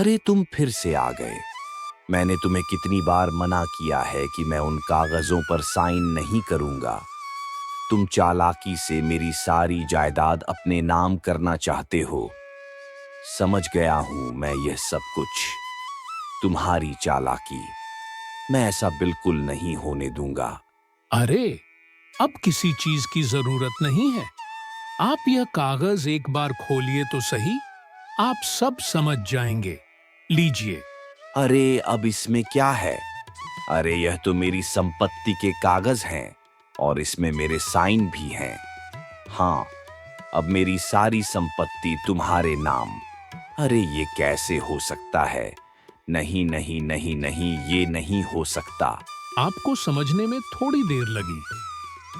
अरे तुम फिर से आ गए। मैंने तुम्हें कितनी बार मना किया है कि मैं उन कागजों पर साइन नहीं करूंगा। तुम चालाकी से मेरी सारी जायदाद अपने नाम करना चाहते हो। समझ गया हूं मैं यह सब कुछ, तुम्हारी चालाकी। मैं ऐसा बिल्कुल नहीं होने दूंगा। अरे, अब किसी चीज की जरूरत नहीं है। आप यह कागज एक बार खोलिए तो सही, आप सब समझ जाएंगे। लीजिए। अरे अब इसमें क्या है? अरे यह तो मेरी संपत्ति के कागज हैं और इसमें मेरे साइन भी हैं। हाँ, अब मेरी सारी संपत्ति तुम्हारे नाम। अरे ये कैसे हो सकता है? नहीं नहीं नहीं नहीं, ये नहीं हो सकता। आपको समझने में थोड़ी देर लगी।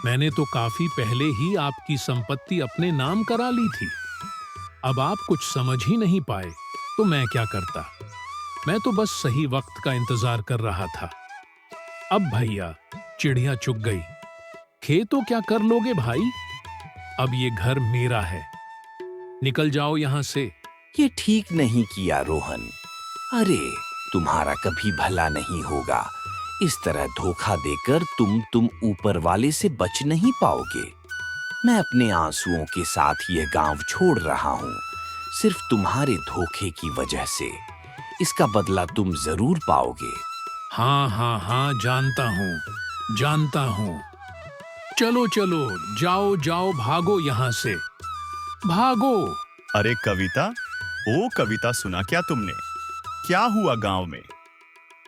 मैंने तो काफी पहले ही आपकी संपत्ति अपने नाम करा ली थी। अब आप कुछ समझ ही नहीं पाए तो मैं क्या करता। मैं तो बस सही वक्त का इंतजार कर रहा था। अब भैया, चिड़िया चुग गई। खेतों क्या कर लोगे भाई? अब ये घर मेरा है। निकल जाओ यहां से। ये ठीक नहीं किया रोहन। अरे तुम्हारा कभी भला नहीं होगा। इस तरह धोखा देकर तुम ऊपर वाले से बच नहीं पाओगे। मैं अपने आंसुओं के साथ यह गांव छोड़ रहा हूं, सिर्फ तुम्हारे धोखे की वजह से। इसका बदला तुम जरूर पाओगे। हाँ हाँ हाँ, जानता हूँ, जानता हूँ। चलो चलो, जाओ जाओ, भागो यहां से, भागो। अरे कविता, ओ कविता, सुना क्या तुमने? क्या हुआ गांव में?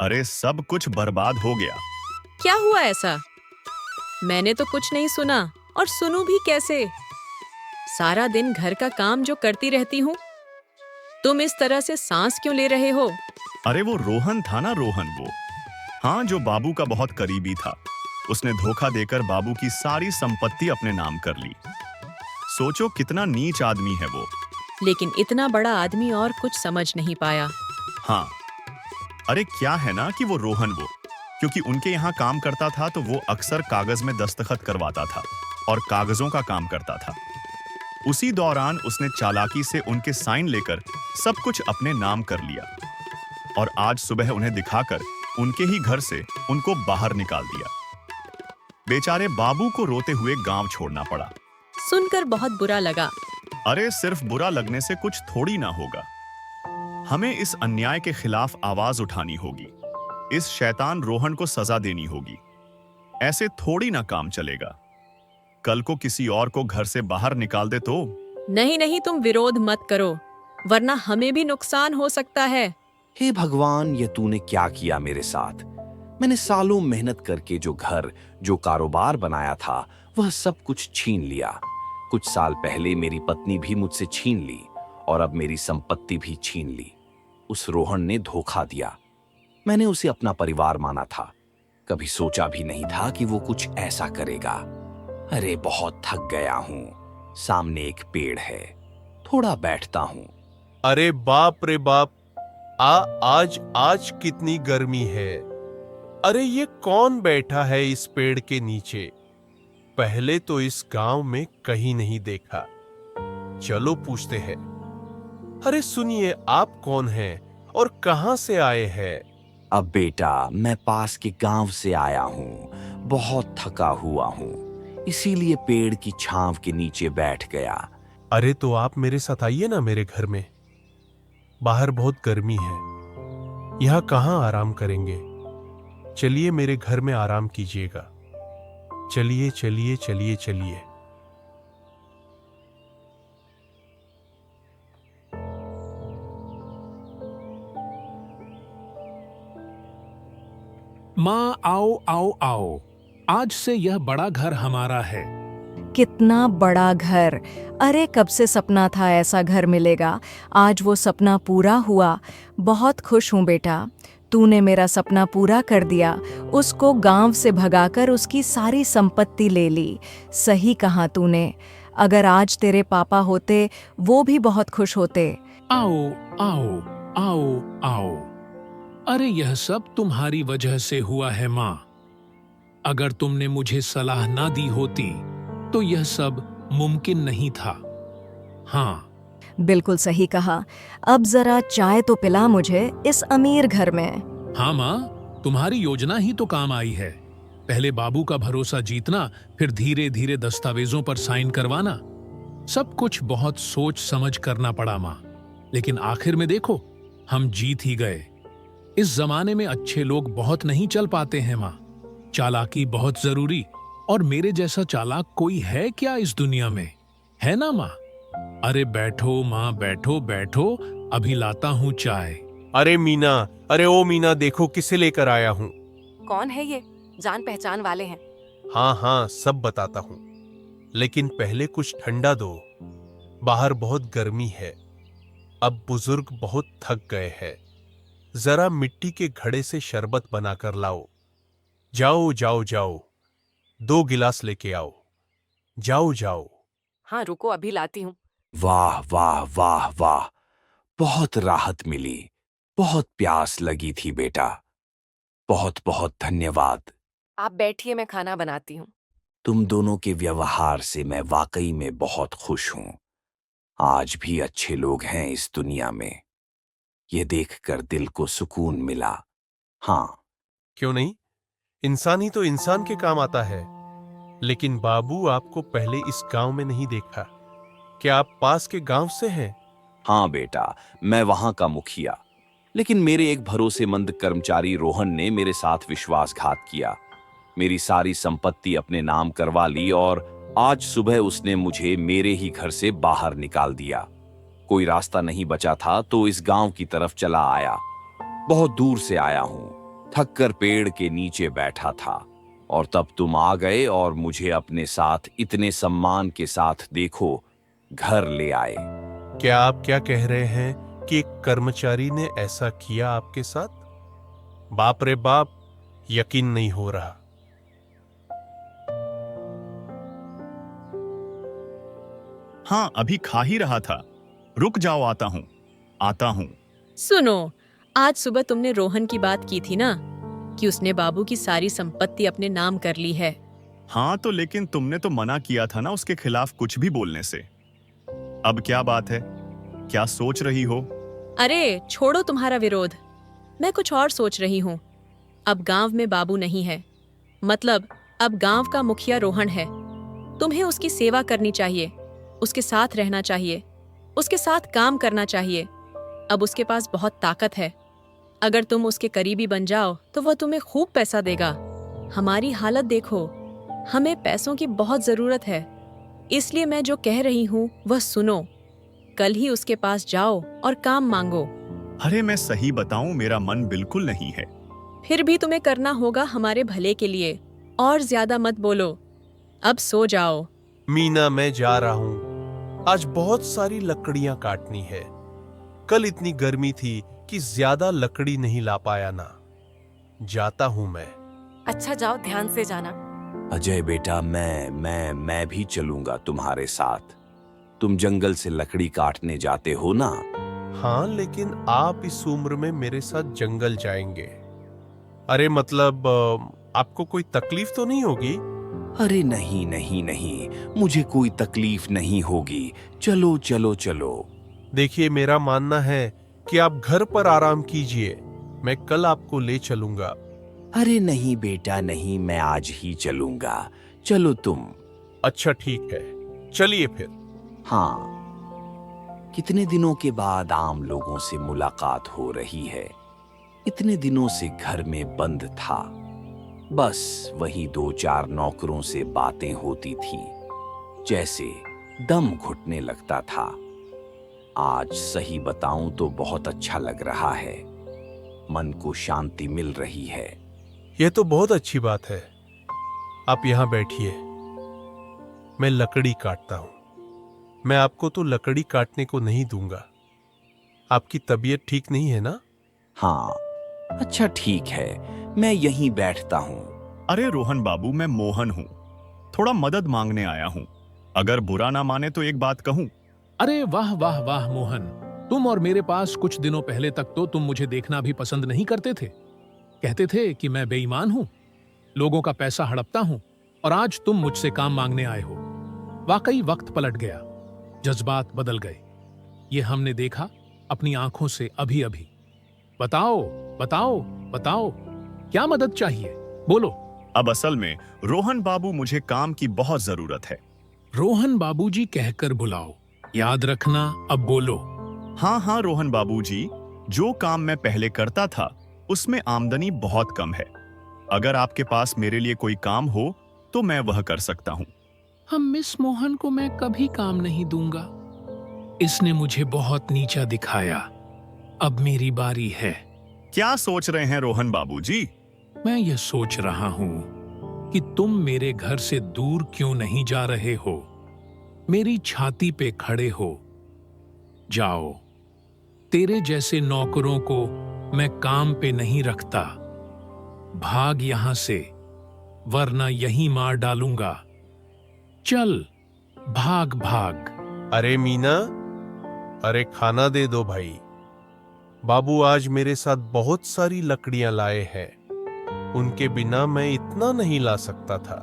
अरे सब कुछ बर्बाद हो गया। क्या हुआ ऐसा? मैंने तो कुछ नहीं सुना, और सुनूं भी कैसे? सारा दिन घर का काम जो करती रहती हूँ। तुम इस तरह से सांस क्यों ले रहे हो? अरे वो रोहन था ना, रोहन वो। हाँ, जो बाबू का बहुत करीबी था। उसने धोखा देकर बाबू की सारी संपत्ति अपने नाम कर ली। सोचो कितना नीच आदमी है वो। लेकिन इतना बड़ा आदमी और कुछ समझ नहीं पाया। हाँ, अरे क्या है ना कि वो रोहन वो, क्योंकि उनके यहाँ काम करता था तो वो अक्सर कागज में दस्तखत करवाता था और कागजों का काम करता था। उसी दौरान उसने चालाकी से उनके साइन लेकर सब कुछ अपने नाम कर लिया और आज सुबह उन्हें दिखाकर उनके ही घर से उनको बाहर निकाल दिया। बेचारे बाबू को रोते हुए गांव छोड़ना पड़ा। सुनकर बहुत बुरा लगा। अरे सिर्फ बुरा लगने से कुछ थोड़ी ना होगा। हमें इस अन्याय के खिलाफ आवाज उठानी होगी। इस शैतान रोहन को सजा देनी होगी। ऐसे थोड़ी ना काम चलेगा। कल को किसी और को घर से बाहर निकाल दे तो। नहीं नहीं, तुम विरोध मत करो, वरना हमें भी नुकसान हो सकता है। हे भगवान, ये तूने क्या किया मेरे साथ? मैंने सालों मेहनत करके जो घर, जो कारोबार बनाया था, वह सब कुछ छीन लिया। कुछ साल पहले मेरी पत्नी भी मुझसे छीन ली और अब मेरी संपत्ति भी छीन ली। उस रोहन ने धोखा दिया। मैंने उसे अपना परिवार माना था। कभी सोचा भी नहीं था कि वो कुछ ऐसा करेगा। अरे बहुत थक गया हूं। सामने एक पेड़ है, थोड़ा बैठता हूं। अरे बाप रे बाप, आज आज कितनी गर्मी है। अरे ये कौन बैठा है इस पेड़ के नीचे? पहले तो इस गांव में कहीं नहीं देखा। चलो पूछते हैं। अरे सुनिए, आप कौन हैं और कहां से आए हैं? अब बेटा, मैं पास के गांव से आया हूं। बहुत थका हुआ हूं, इसीलिए पेड़ की छांव के नीचे बैठ गया। अरे तो आप मेरे साथ आइए ना मेरे घर में। बाहर बहुत गर्मी है, यहां कहां आराम करेंगे। चलिए मेरे घर में आराम कीजिएगा। चलिए चलिए चलिए चलिए। माँ, आओ आओ आओ, आज से यह बड़ा घर हमारा है। कितना बड़ा घर! अरे कब से सपना था ऐसा घर मिलेगा। आज वो सपना पूरा हुआ। बहुत खुश हूँ बेटा, तूने मेरा सपना पूरा कर दिया। उसको गांव से भगाकर उसकी सारी संपत्ति ले ली। सही कहा तूने। अगर आज तेरे पापा होते, वो भी बहुत खुश होते। आओ आओ आओ आओ। अरे यह सब तुम्हारी वजह से हुआ है माँ। अगर तुमने मुझे सलाह ना दी होती तो यह सब मुमकिन नहीं था। हाँ, बिल्कुल सही कहा। अब जरा चाय तो पिला मुझे इस अमीर घर में। हाँ माँ, तुम्हारी योजना ही तो काम आई है। पहले बाबू का भरोसा जीतना, फिर धीरे धीरे दस्तावेजों पर साइन करवाना। सब कुछ बहुत सोच समझ करना पड़ा माँ, लेकिन आखिर में देखो, हम जीत ही गए। इस जमाने में अच्छे लोग बहुत नहीं चल पाते हैं माँ। चालाकी बहुत जरूरी, और मेरे जैसा चालाक कोई है क्या इस दुनिया में, है ना माँ? अरे बैठो माँ, बैठो बैठो, अभी लाता हूँ चाय। अरे मीना, अरे ओ मीना, देखो किसे लेकर आया हूँ। कौन है ये? जान पहचान वाले हैं? हाँ हाँ, सब बताता हूँ, लेकिन पहले कुछ ठंडा दो। बाहर बहुत गर्मी है। अब बुजुर्ग बहुत थक गए हैं। जरा मिट्टी के घड़े से शरबत बनाकर लाओ। जाओ जाओ जाओ, 2 गिलास लेके आओ। जाओ जाओ। हाँ रुको, अभी लाती हूँ। वाह वाह वाह वाह, बहुत राहत मिली। बहुत प्यास लगी थी बेटा। बहुत बहुत धन्यवाद। आप बैठिए, मैं खाना बनाती हूँ। तुम दोनों के व्यवहार से मैं वाकई में बहुत खुश हूं। आज भी अच्छे लोग हैं इस दुनिया में। ये देखकर दिल को सुकून मिला। हाँ, क्यों नहीं, इंसान ही तो इंसान के काम आता है। लेकिन बाबू, आपको पहले इस गांव में नहीं देखा। क्या आप पास के गांव से हैं? हाँ बेटा, मैं वहां का मुखिया। लेकिन मेरे एक भरोसेमंद कर्मचारी रोहन ने मेरे साथ विश्वासघात किया। मेरी सारी संपत्ति अपने नाम करवा ली और आज सुबह उसने मुझे मेरे ही घर से बाहर निकाल दिया। कोई रास्ता नहीं बचा था तो इस गांव की तरफ चला आया। बहुत दूर से आया हूं, थककर पेड़ के नीचे बैठा था और तब तुम आ गए और मुझे अपने साथ इतने सम्मान के साथ देखो घर ले आए। क्या आप क्या कह रहे हैं कि एक कर्मचारी ने ऐसा किया आपके साथ? बाप रे बाप, यकीन नहीं हो रहा। हाँ, अभी खा ही रहा था। रुक जाओ, आता हूँ। सुनो, आज सुबह तुमने रोहन की बात की थी ना, कि उसने बाबू की सारी संपत्ति अपने नाम कर ली है। हाँ तो लेकिन तुमने तो मना किया था ना उसके खिलाफ कुछ भी बोलने से। अब क्या बात है? क्या सोच रही हो? अरे छोड़ो तुम्हारा विरोध, मैं कुछ और सोच रही हूँ। अब गांव में बाबू नहीं है, मतलब अब गांव का मुखिया रोहन है। तुम्हें उसकी सेवा करनी चाहिए, उसके साथ रहना चाहिए, उसके साथ काम करना चाहिए। अब उसके पास बहुत ताकत है। अगर तुम उसके करीबी बन जाओ तो वह तुम्हें खूब पैसा देगा। हमारी हालत देखो, हमें पैसों की बहुत जरूरत है। इसलिए मैं जो कह रही हूँ वह सुनो। कल ही उसके पास जाओ और काम मांगो। अरे मैं सही बताऊं, मेरा मन बिल्कुल नहीं है। फिर भी तुम्हें करना होगा हमारे भले के लिए। और ज्यादा मत बोलो, अब सो जाओ। मीना, मैं जा रहा हूं। आज बहुत सारी लकड़ियां काटनी है। कल इतनी गर्मी थी कि ज्यादा लकड़ी नहीं ला पाया ना। जाता हूं मैं। अच्छा जाओ, ध्यान से जाना। अजय बेटा, मैं भी चलूंगा तुम्हारे साथ। तुम जंगल से लकड़ी काटने जाते हो ना? हाँ, लेकिन आप इस उम्र में मेरे साथ जंगल जाएंगे? अरे मतलब आपको कोई तकलीफ तो नहीं होगी? अरे नहीं नहीं नहीं, मुझे कोई तकलीफ नहीं होगी। चलो चलो चलो। देखिए, मेरा मानना है कि आप घर पर आराम कीजिए। मैं कल आपको ले चलूंगा। अरे नहीं बेटा नहीं, मैं आज ही चलूंगा। चलो तुम। अच्छा ठीक है, चलिए फिर। हाँ, कितने दिनों के बाद आम लोगों से मुलाकात हो रही है। इतने दिनों से घर में बंद था, बस वही 2-4 नौकरों से बातें होती थी, जैसे दम घुटने लगता था। आज सही बताऊं तो बहुत अच्छा लग रहा है। मन को शांति मिल रही है। यह तो बहुत अच्छी बात है। आप यहां बैठिए, मैं लकड़ी काटता हूं। मैं आपको तो लकड़ी काटने को नहीं दूंगा। आपकी तबीयत ठीक नहीं है ना? हाँ, अच्छा ठीक है, मैं यहीं बैठता हूँ। अरे रोहन बाबू, मैं मोहन हूँ। थोड़ा मदद मांगने आया हूँ। अगर बुरा ना माने तो एक बात कहूँ। अरे वाह वाह वाह मोहन, तुम और मेरे पास कुछ दिनों पहले तक तो तुम मुझे देखना भी पसंद नहीं करते थे। कहते थे कि मैं बेईमान हूं, लोगों का पैसा हड़पता हूं, और आज तुम मुझसे काम मांगने आए हो। वाकई वक्त पलट गया, जज्बात बदल गए। ये हमने देखा अपनी आंखों से अभी अभी। बताओ बताओ बताओ, क्या मदद चाहिए, बोलो। अब असल में रोहन बाबू, मुझे काम की बहुत जरूरत है। रोहन बाबूजी कहकर बुलाओ, याद रखना, अब बोलो। हाँ हाँ रोहन बाबूजी, जो काम मैं पहले करता था उसमें आमदनी बहुत कम है। अगर आपके पास मेरे लिए कोई काम हो तो मैं वह कर सकता हूँ। हम मिस मोहन को मैं कभी काम नहीं दूंगा। इसने मुझे बहुत नीचा दिखाया। अब मेरी बारी है। क्या सोच रहे हैं रोहन बाबूजी? मैं ये सोच रहा हूँ कि तुम मेरे घर से दूर क्यों नहीं जा रहे हो। मेरी छाती पे खड़े हो। जाओ, तेरे जैसे नौकरों को मैं काम पे नहीं रखता। भाग यहां से, वरना यहीं मार डालूंगा। चल, भाग भाग। अरे मीना, अरे खाना दे दो भाई। बाबू आज मेरे साथ बहुत सारी लकड़ियां लाए हैं। उनके बिना मैं इतना नहीं ला सकता था।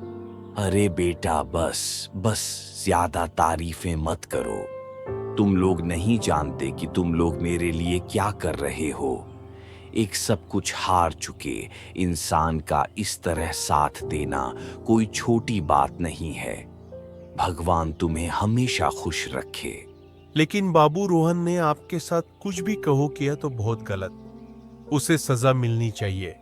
अरे बेटा, बस बस ज्यादा तारीफें मत करो। तुम लोग नहीं जानते कि तुम लोग मेरे लिए क्या कर रहे हो। एक सब कुछ हार चुके इंसान का इस तरह साथ देना कोई छोटी बात नहीं है। भगवान तुम्हें हमेशा खुश रखे। लेकिन बाबू, रोहन ने आपके साथ कुछ भी कहो किया तो बहुत गलत। उसे सजा मिलनी चाहिए,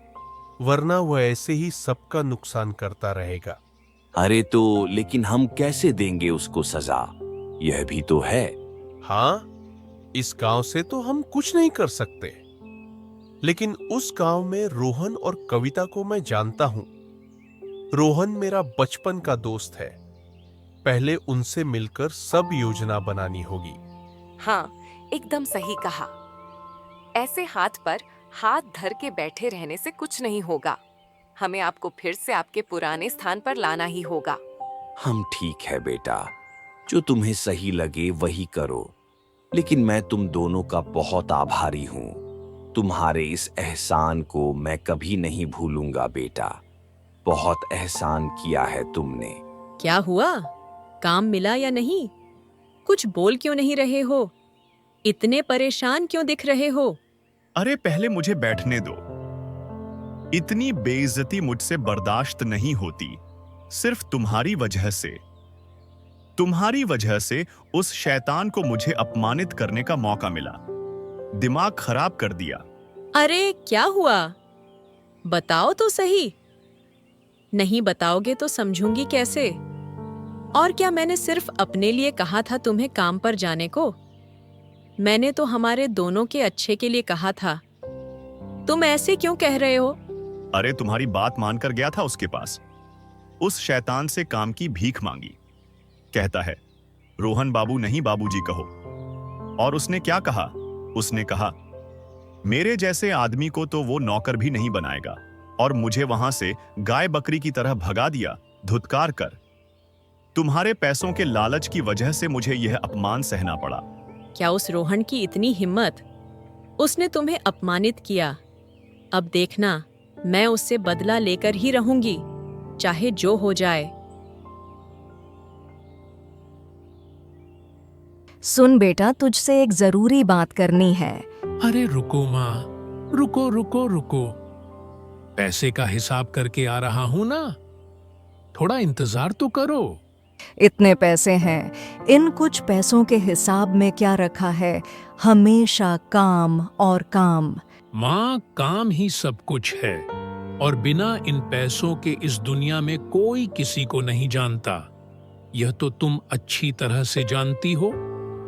वरना वह ऐसे ही सबका नुकसान करता रहेगा। अरे तो लेकिन हम कैसे देंगे उसको सजा, यह भी तो है। हाँ, इस गांव से तो हम कुछ नहीं कर सकते, लेकिन उस गांव में रोहन और कविता को मैं जानता हूं। रोहन मेरा बचपन का दोस्त है। पहले उनसे मिलकर सब योजना बनानी होगी। हाँ, एकदम सही कहा। ऐसे हाथ पर हाथ धर के बैठे रहने से कुछ नहीं होगा। हमें आपको फिर से आपके पुराने स्थान पर लाना ही होगा। हम ठीक है बेटा, जो तुम्हें सही लगे वही करो। लेकिन मैं तुम दोनों का बहुत आभारी हूँ। तुम्हारे इस एहसान को मैं कभी नहीं भूलूंगा बेटा। बहुत एहसान किया है तुमने। क्या हुआ? काम मिला या नहीं? कुछ बोल क्यों नहीं रहे हो? इतने परेशान क्यों दिख रहे हो? अरे पहले मुझे बैठने दो। इतनी बेइज्जती मुझसे बर्दाश्त नहीं होती, सिर्फ तुम्हारी वजह से। तुम्हारी वजह से उस शैतान को मुझे अपमानित करने का मौका मिला। दिमाग खराब कर दिया। अरे क्या हुआ? बताओ तो सही। नहीं बताओगे तो समझूंगी कैसे? और क्या मैंने सिर्फ अपने लिए कहा था तुम्हें काम पर जाने को? मैंने तो हमारे दोनों के अच्छे के लिए कहा था। तुम ऐसे क्यों कह रहे हो? अरे तुम्हारी बात मानकर गया था उसके पास। उस शैतान से काम की भीख मांगी। कहता है रोहन बाबू नहीं बाबूजी कहो। और उसने क्या कहा? उसने कहा मेरे जैसे आदमी को तो वो नौकर भी नहीं बनाएगा। और मुझे वहां से गाय बकरी की तरह भगा दिया, धुतकार कर। तुम्हारे पैसों के लालच की वजह से मुझे यह अपमान सहना पड़ा। क्या उस रोहन की इतनी हिम्मत? उसने तुम्हें अपमानित किया। अब देखना, मैं उससे बदला लेकर ही रहूंगी, चाहे जो हो जाए। सुन बेटा, तुझसे एक जरूरी बात करनी है। अरे रुको माँ, रुको रुको रुको। पैसे का हिसाब करके आ रहा हूं ना, थोड़ा इंतजार तो करो। इतने पैसे हैं, इन कुछ पैसों के हिसाब में क्या रखा है? हमेशा काम और काम। माँ, काम ही सब कुछ है, और बिना इन पैसों के इस दुनिया में कोई किसी को नहीं जानता। यह तो तुम अच्छी तरह से जानती हो।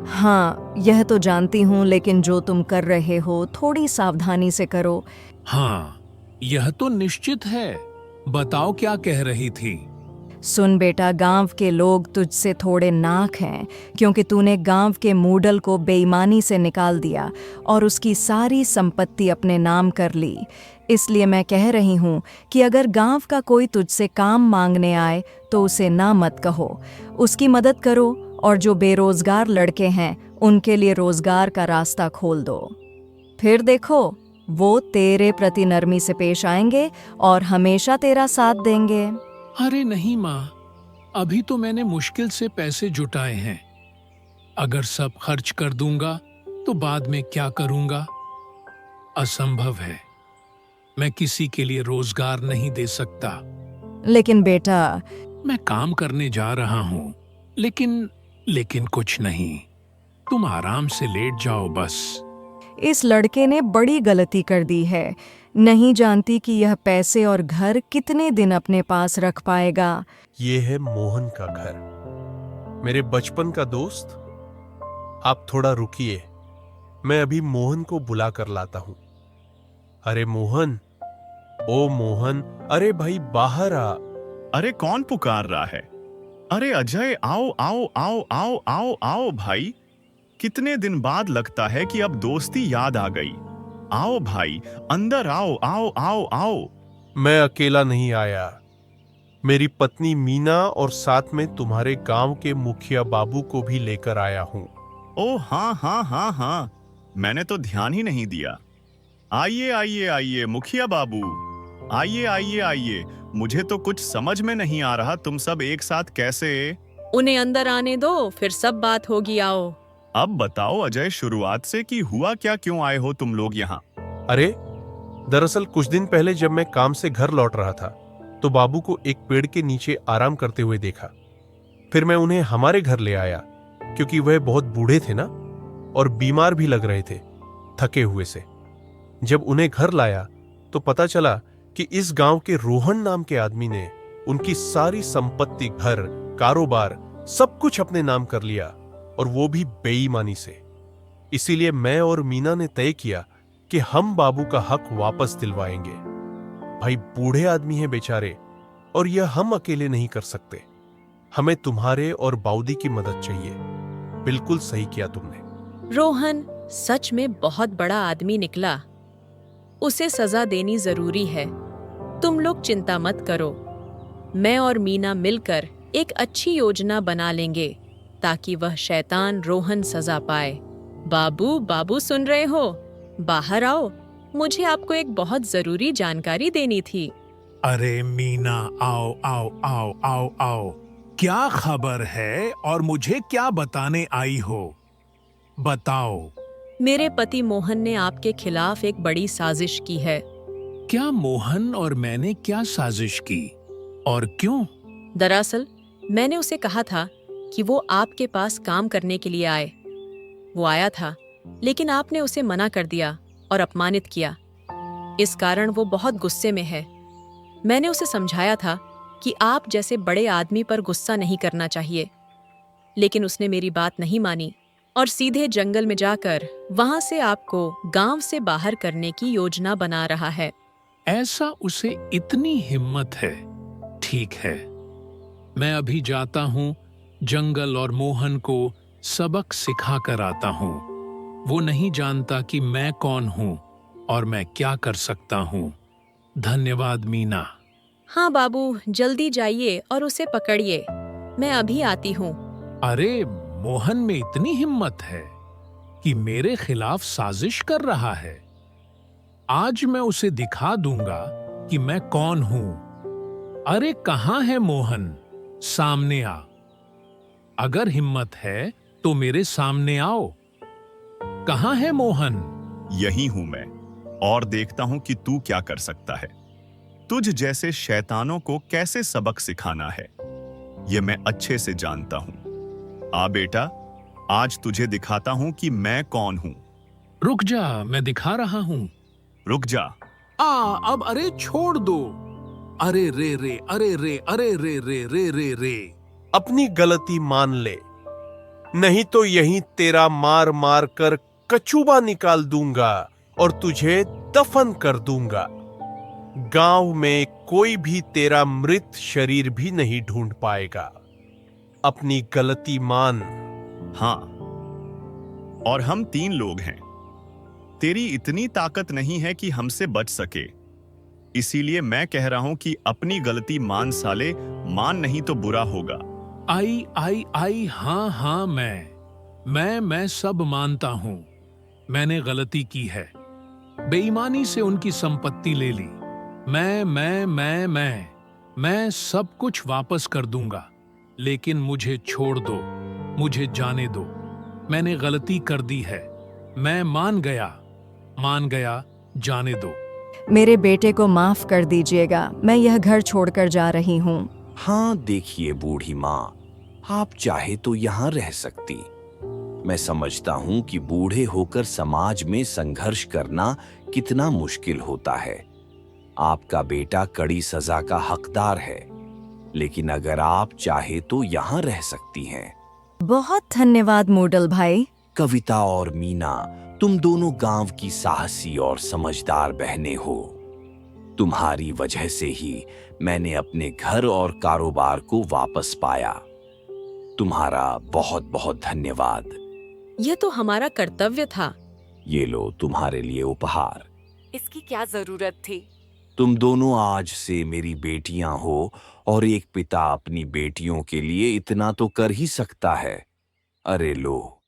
हाँ, यह तो जानती हूँ, लेकिन जो तुम कर रहे हो थोड़ी सावधानी से करो। हाँ, यह तो निश्चित है। बताओ क्या कह रही थी? सुन बेटा, गांव के लोग तुझसे थोड़े नाक हैं, क्योंकि तूने गांव के मूडल को बेईमानी से निकाल दिया और उसकी सारी संपत्ति अपने नाम कर ली। इसलिए मैं कह रही हूँ कि अगर गांव का कोई तुझसे काम मांगने आए तो उसे ना मत कहो, उसकी मदद करो, और जो बेरोजगार लड़के हैं उनके लिए रोजगार का रास्ता खोल दो। फिर देखो, वो तेरे प्रति नरमी से पेश आएंगे और हमेशा तेरा साथ देंगे। अरे नहीं माँ, अभी तो मैंने मुश्किल से पैसे जुटाए हैं। अगर सब खर्च कर दूंगा तो बाद में क्या करूंगा? असंभव है। मैं किसी के लिए रोजगार नहीं दे सकता। लेकिन बेटा, मैं काम करने जा रहा हूं, लेकिन कुछ नहीं। तुम आराम से लेट जाओ बस। इस लड़के ने बड़ी गलती कर दी है। नहीं जानती कि यह पैसे और घर कितने दिन अपने पास रख पाएगा। ये है मोहन का घर, मेरे बचपन का दोस्त। आप थोड़ा रुकिए, मैं अभी मोहन को बुला कर लाता हूं। अरे मोहन, ओ मोहन, अरे भाई बाहर आ। अरे कौन पुकार रहा है? अरे अजय, आओ आओ आओ आओ आओ आओ भाई। कितने दिन बाद लगता है कि अब दोस्ती याद आ गई। आओ भाई, अंदर आओ आओ आओ आओ। मैं अकेला नहीं आया, मेरी पत्नी मीना और साथ में तुम्हारे गांव के मुखिया बाबू को भी लेकर आया हूं। ओ हाँ हाँ हाँ हाँ, मैंने तो ध्यान ही नहीं दिया। आइए आइए आइए मुखिया बाबू, आइए आइए आइए। मुझे तो कुछ समझ में नहीं आ रहा, तुम सब एक साथ कैसे? उन्हें अंदर आने दो, फिर सब बात होगी। आओ। अब बताओ अजय, शुरुआत से कि हुआ क्या, क्यों आए हो तुम लोग यहाँ? अरे दरअसल कुछ दिन पहले जब मैं काम से घर लौट रहा था तो बाबू को एक पेड़ के नीचे आराम करते हुए देखा। फिर मैं उन्हें हमारे घर ले आया क्योंकि वह बहुत बूढ़े थे ना, और बीमार भी लग रहे थे थके हुए से। जब उन्हें घर लाया तो पता चला कि इस गांव के रोहन नाम के आदमी ने उनकी सारी संपत्ति, घर, कारोबार सब कुछ अपने नाम कर लिया, और वो भी बेईमानी से। इसीलिए मैं और मीना ने तय किया कि हम बाबू का हक वापस दिलवाएंगे। भाई बूढ़े आदमी हैं बेचारे, और यह हम अकेले नहीं कर सकते। हमें तुम्हारे और बाउदी की मदद चाहिए। बिल्कुल सही किया तुमने। रोहन सच में बहुत बड़ा आदमी निकला। उसे सजा देनी जरूरी है। तुम लोग चिंता मत करो, मैं और मीना मिलकर एक अच्छी योजना बना लेंगे ताकि वह शैतान रोहन सजा पाए। बाबू, बाबू सुन रहे हो? बाहर आओ, मुझे आपको एक बहुत जरूरी जानकारी देनी थी। अरे मीना, आओ आओ आओ आओ आओ। क्या खबर है और मुझे क्या बताने आई हो? बताओ। मेरे पति मोहन ने आपके खिलाफ एक बड़ी साजिश की है। क्या मोहन और मैंने क्या साजिश की और क्यों? दरअसल मैंने उसे कहा था कि वो आपके पास काम करने के लिए आए। वो आया था, लेकिन आपने उसे मना कर दिया और अपमानित किया। इस कारण वो बहुत गुस्से में है। मैंने उसे समझाया था कि आप जैसे बड़े आदमी पर गुस्सा नहीं करना चाहिए, लेकिन उसने मेरी बात नहीं मानी और सीधे जंगल में जाकर वहां से आपको गांव से बाहर करने की योजना बना रहा है। ऐसा उसे इतनी हिम्मत है। ठीक है, मैं अभी जाता हूँ जंगल और मोहन को सबक सिखा कर आता हूँ। वो नहीं जानता कि मैं कौन हूँ और मैं क्या कर सकता हूँ। धन्यवाद मीना। हाँ बाबू, जल्दी जाइए और उसे पकड़िए। मैं अभी आती हूँ। अरे मोहन में इतनी हिम्मत है कि मेरे खिलाफ साजिश कर रहा है। आज मैं उसे दिखा दूंगा कि मैं कौन हूं। अरे कहाँ है मोहन? सामने आ। अगर हिम्मत है तो मेरे सामने आओ। कहाँ है मोहन? यही हूं मैं, और देखता हूं कि तू क्या कर सकता है। तुझ जैसे शैतानों को कैसे सबक सिखाना है, यह मैं अच्छे से जानता हूं। आ बेटा, आज तुझे दिखाता हूं कि मैं कौन हूं। रुक जा, मैं दिखा रहा हूं। रुक जा। अब अरे छोड़ दो। अरे रे रे, अरे रे, अरे रे रे रे रे रे। अपनी गलती मान ले, नहीं तो यहीं तेरा मार मार कर कचूबा निकाल दूंगा और तुझे दफन कर दूंगा। गांव में कोई भी तेरा मृत शरीर भी नहीं ढूंढ पाएगा। अपनी गलती मान। हाँ, और हम 3 लोग हैं। तेरी इतनी ताकत नहीं है कि हमसे बच सके, इसीलिए मैं कह रहा हूं कि अपनी गलती मान साले, मान नहीं तो बुरा होगा। आई आई आई, हाँ हाँ, मैं सब मानता हूं। मैंने गलती की है, बेईमानी से उनकी संपत्ति ले ली। मैं सब कुछ वापस कर दूंगा, लेकिन मुझे छोड़ दो, मुझे जाने दो। मैंने गलती कर दी है। मैं मान गया, जाने दो। मेरे बेटे को माफ कर दीजिएगा, मैं यह घर छोड़कर जा रही हूँ। हाँ देखिए बूढ़ी माँ, आप चाहे तो यहाँ रह सकती। मैं समझता हूँ कि बूढ़े होकर समाज में संघर्ष करना कितना मुश्किल होता है। आपका बेटा कड़ी सजा का हकदार है, लेकिन अगर आप चाहे तो यहाँ रह सकती हैं। बहुत धन्यवाद मूडल भाई। कविता और मीना, तुम दोनों गांव की साहसी और समझदार बहनें हो। तुम्हारी वजह से ही मैंने अपने घर और कारोबार को वापस पाया। तुम्हारा बहुत बहुत धन्यवाद। यह तो हमारा कर्तव्य था। ये लो तुम्हारे लिए उपहार। इसकी क्या जरूरत थी? तुम दोनों आज से मेरी बेटियां हो, और एक पिता अपनी बेटियों के लिए इतना तो कर ही सकता है। अरे लो।